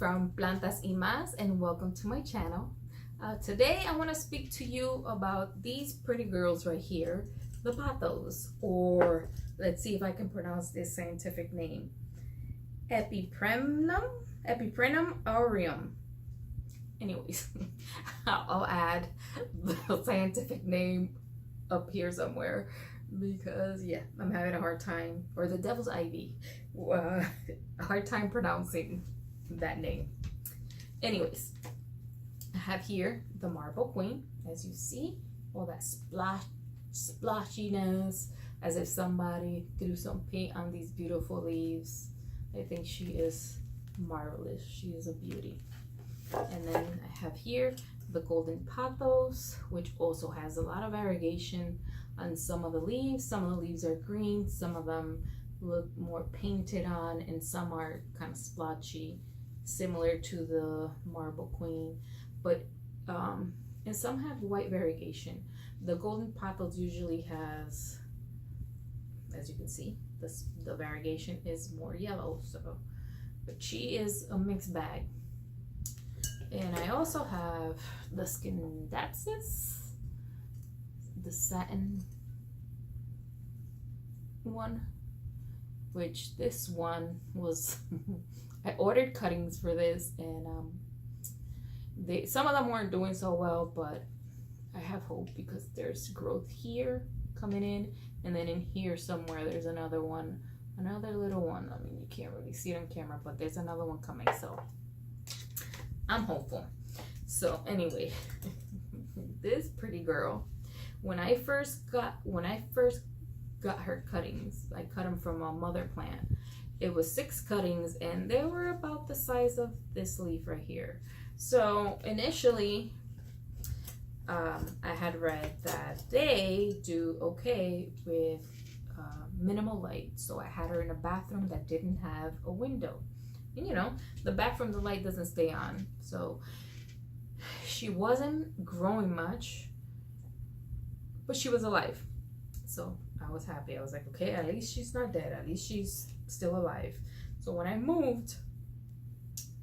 from Plantas y Más, and welcome to my channel. Today I want to speak to you about these pretty girls right here, the pothos, or let's see if I can pronounce this scientific name, Epiprenum aureum. Anyways, I'll add the scientific name up here somewhere because yeah, I'm having a hard time, or the devil's ivy, a hard time pronouncing that name. Anyways, I have here the marble queen. As you see, all that splashiness, as if somebody threw some paint on these beautiful leaves. I think she is marvelous. She is a beauty. And then I have here the golden pothos, which also has a lot of variegation on some of the leaves. Some of the leaves are green, some of them look more painted on, and some are kind of splotchy, similar to the marble queen, but and some have white variegation. The golden pothos usually has, as you can see, the variegation is more yellow, so, but she is a mixed bag. And I also have the Gracias, the satin one, which this one was I ordered cuttings for this, and some of them weren't doing so well, but I have hope because there's growth here coming in, and then in here somewhere there's another one, another little one. I mean, you can't really see it on camera, but there's another one coming, so I'm hopeful. So anyway, this pretty girl, when I first got her cuttings, I cut them from a mother plant. It was 6 cuttings, and they were about the size of this leaf right here. So initially, I had read that they do okay with minimal light. So I had her in a bathroom that didn't have a window. And you know, the bathroom, the light doesn't stay on. So she wasn't growing much, but she was alive. So I was happy. I was like, okay, at least she's not dead. At least she's still alive. So when I moved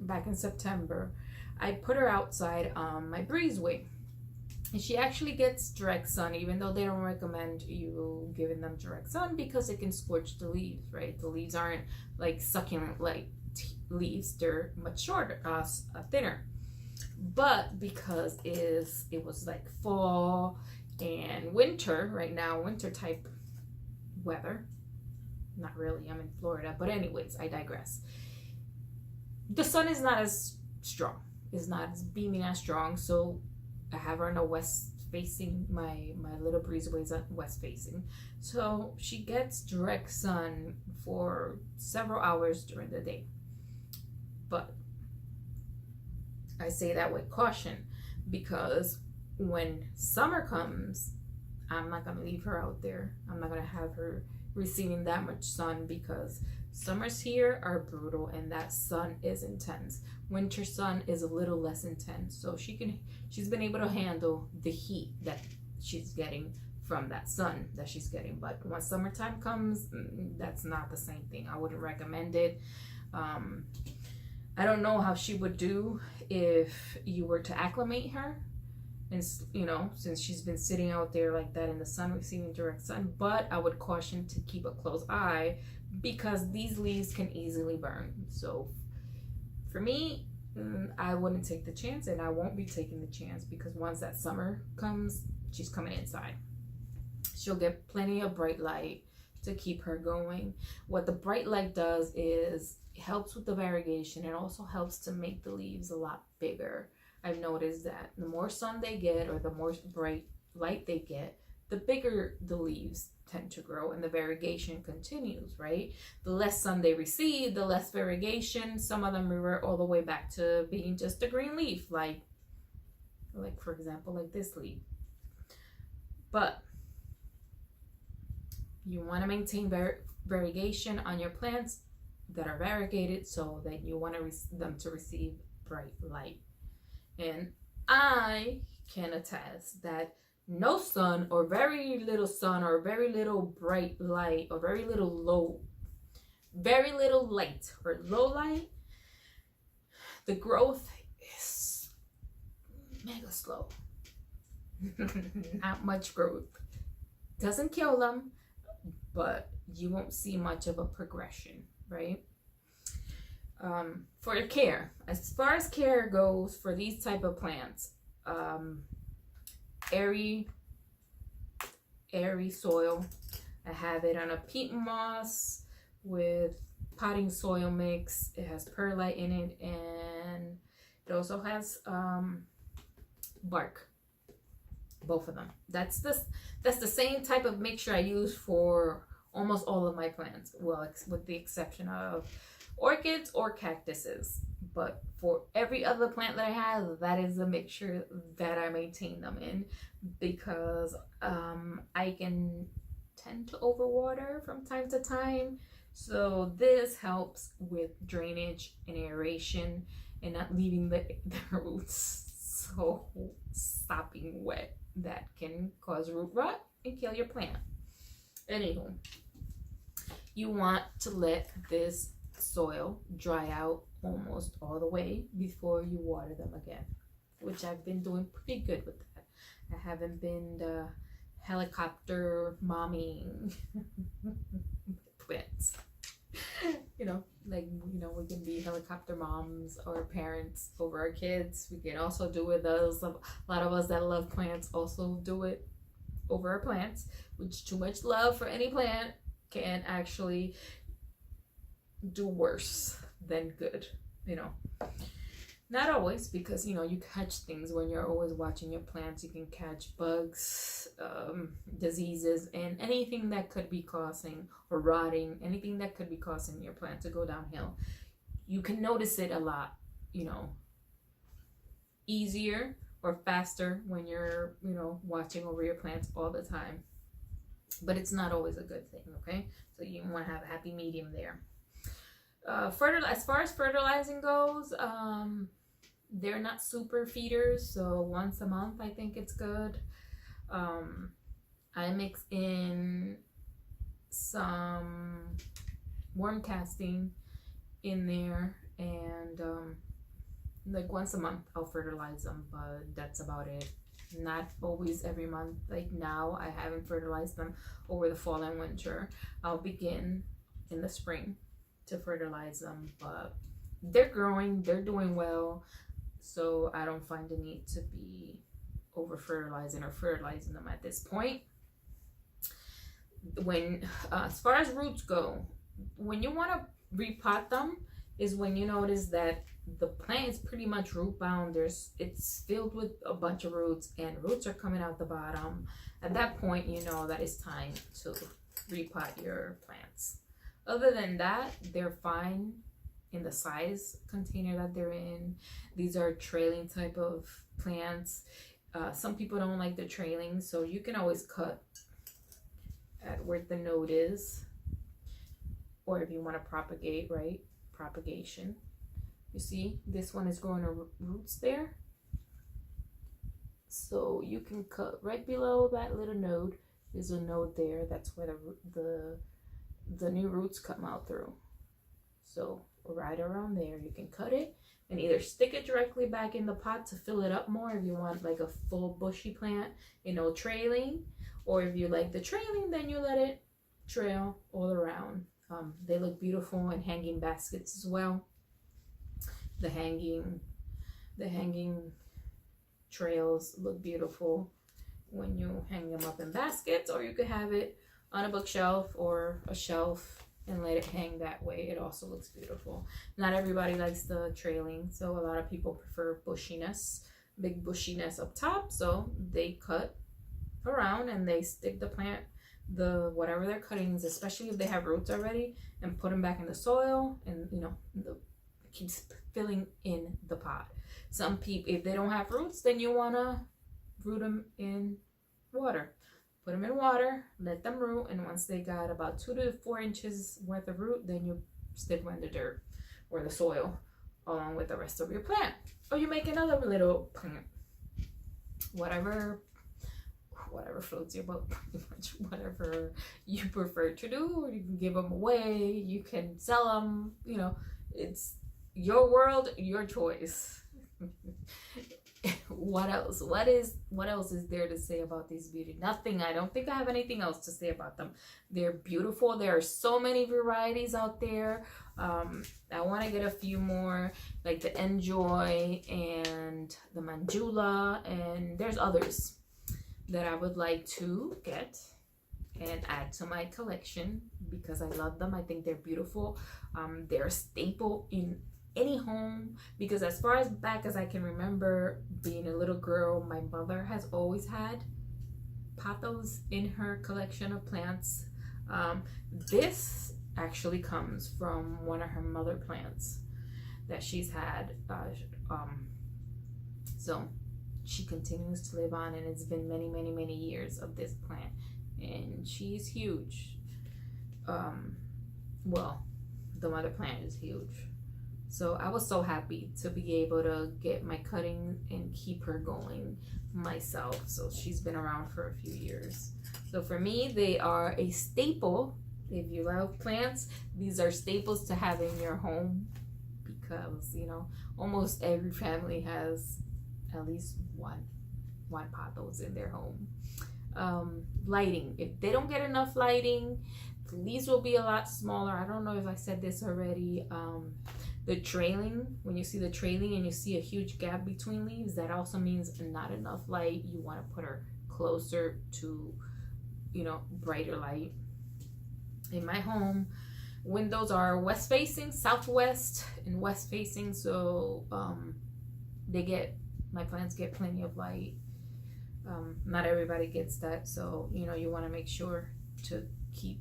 back in September, I put her outside on my breezeway. And she actually gets direct sun, even though they don't recommend you giving them direct sun because it can scorch the leaves, right? The leaves aren't like succulent like leaves. They're much shorter, thinner. But because it was like fall and winter right now, winter type weather. Not really, I'm in Florida, but anyways, I digress. The sun is not as strong, is not as beaming as strong, so I have her in a west facing, my little breezeway is west facing, so she gets direct sun for several hours during the day. But I say that with caution because when summer comes, I'm not going to leave her out there. I'm not going to have her receiving that much sun because summers here are brutal and that sun is intense. Winter sun is a little less intense, so she's been able to handle the heat that she's getting from that sun that she's getting. But when summertime comes, that's not the same thing. I wouldn't recommend it. I don't know how she would do if you were to acclimate her, and you know, since she's been sitting out there like that in the sun receiving direct sun. But I would caution to keep a close eye because these leaves can easily burn. So for me, I wouldn't take the chance, and I won't be taking the chance because once that summer comes, she's coming inside. She'll get plenty of bright light to keep her going. What the bright light does is it helps with the variegation. It also helps to make the leaves a lot bigger. I've noticed that the more sun they get, or the more bright light they get, the bigger the leaves tend to grow, and the variegation continues, right? The less sun they receive, the less variegation. Some of them revert all the way back to being just a green leaf, like for example, like this leaf. But you want to maintain variegation on your plants that are variegated, so that you want them to receive bright light. And I can attest that no sun, or very little sun, or very little bright light, or very little light or low light The growth is mega slow. Not much growth. Doesn't kill them, but you won't see much of a progression, right? For the care, as far as care goes for these type of plants, airy soil. I have it on a peat moss with potting soil mix. It has perlite in it, and it also has bark. Both of them. That's the same type of mixture I use for almost all of my plants. Well, with the exception of orchids or cactuses. But for every other plant that I have, that is the mixture that I maintain them in, because I can tend to overwater from time to time. So this helps with drainage and aeration and not leaving the roots so sopping wet that can cause root rot and kill your plant. Anywho, you want to let this soil dry out almost all the way before you water them again, which I've been doing pretty good with that. I haven't been helicopter momming plants. We can be helicopter moms or parents over our kids. We can also do it. A lot of us that love plants also do it over our plants, which too much love for any plant can actually do worse than good. Not always, because you catch things when you're always watching your plants. You can catch bugs, diseases, and anything that could be causing, or rotting, anything that could be causing your plant to go downhill. You can notice it a lot easier or faster when you're watching over your plants all the time, but it's not always a good thing. Okay, so you want to have a happy medium there. As far as fertilizing goes, they're not super feeders, so once a month I think it's good. I mix in some worm casting in there, and like once a month I'll fertilize them, but that's about it. Not always every month. Like now I haven't fertilized them over the fall and winter. I'll begin in the spring to fertilize them, but they're growing, they're doing well, so I don't find the need to be over fertilizing or fertilizing them at this point. When as far as roots go, when you want to repot them is when you notice that the plant is pretty much root bound. It's filled with a bunch of roots, and roots are coming out the bottom. At that point, you know that it's time to repot your plants. Other than that, they're fine in the size container that they're in. These are trailing type of plants. Some people don't like the trailing, so you can always cut at where the node is, or if you want to propagate, right? Propagation. You see, this one is growing roots there, so you can cut right below that little node. There's a node there. That's where the new roots come out through. So right around there, you can cut it and either stick it directly back in the pot to fill it up more if you want like a full bushy plant, trailing, or if you like the trailing, then you let it trail all around. They look beautiful in hanging baskets as well. The hanging trails look beautiful when you hang them up in baskets, or you could have it on a bookshelf or a shelf and let it hang that way. It also looks beautiful. Not everybody likes the trailing, so a lot of people prefer bushiness, big bushiness up top, so they cut around and they stick the plant, whatever they're cutting, especially if they have roots already, and put them back in the soil, and it keeps filling in the pot. Some people, if they don't have roots, then you want to root them in water. Put them in water, let them root, and once they got about 2 to 4 inches worth of root, then you stick them in the dirt or the soil along with the rest of your plant. Or you make another little plant. Whatever floats your boat, pretty much. Whatever you prefer to do, or you can give them away, you can sell them, it's your world, your choice. What else? What else is there to say about these beauty? Nothing. I don't think I have anything else to say about them. They're beautiful. There are so many varieties out there. I want to get a few more, like the Enjoy and the Manjula, and there's others that I would like to get and add to my collection because I love them. I think they're beautiful. They're a staple in any home, because as far as back as I can remember being a little girl, my mother has always had pothos in her collection of plants. This actually comes from one of her mother plants that she's had. So she continues to live on, and it's been many, many, many years of this plant, and she's huge. Well, the mother plant is huge. So I was so happy to be able to get my cutting and keep her going myself. So she's been around for a few years. So for me, they are a staple. If you love plants, these are staples to have in your home, because, you know, almost every family has at least one pothos in their home. Lighting. If they don't get enough lighting, the leaves will be a lot smaller. I don't know if I said this already. The trailing, when you see the trailing and you see a huge gap between leaves, that also means not enough light. You want to put her closer to, you know, brighter light. In my home, windows are west facing, southwest, and west facing, so my plants get plenty of light. Not everybody gets that, so, you know, you want to make sure to keep,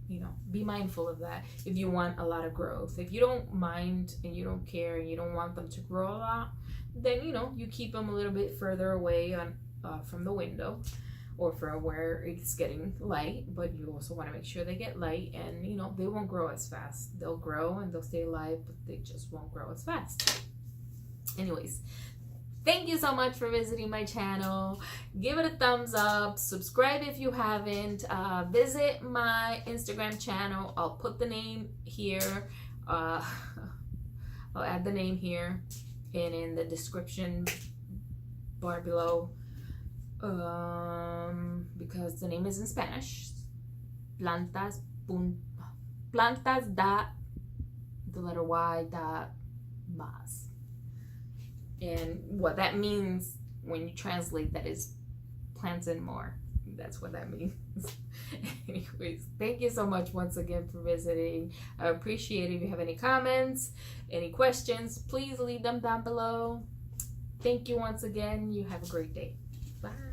you know, be mindful of that if you want a lot of growth. If you don't mind and you don't care and you don't want them to grow a lot, then, you know, you keep them a little bit further away from the window or from where it's getting light, but you also want to make sure they get light, and, you know, they won't grow as fast. They'll grow and they'll stay alive, but they just won't grow as fast. Anyways, thank you so much for visiting my channel. Give it a thumbs up. Subscribe if you haven't. Visit my Instagram channel. I'll put the name here. I'll add the name here and in the description bar below. Because the name is in Spanish. Plantas dot the letter Y dot mas. And what that means when you translate that is plants and more. That's what that means. Anyways, thank you so much once again for visiting. I appreciate it. If you have any comments, any questions, please leave them down below. Thank you once again. You have a great day. Bye.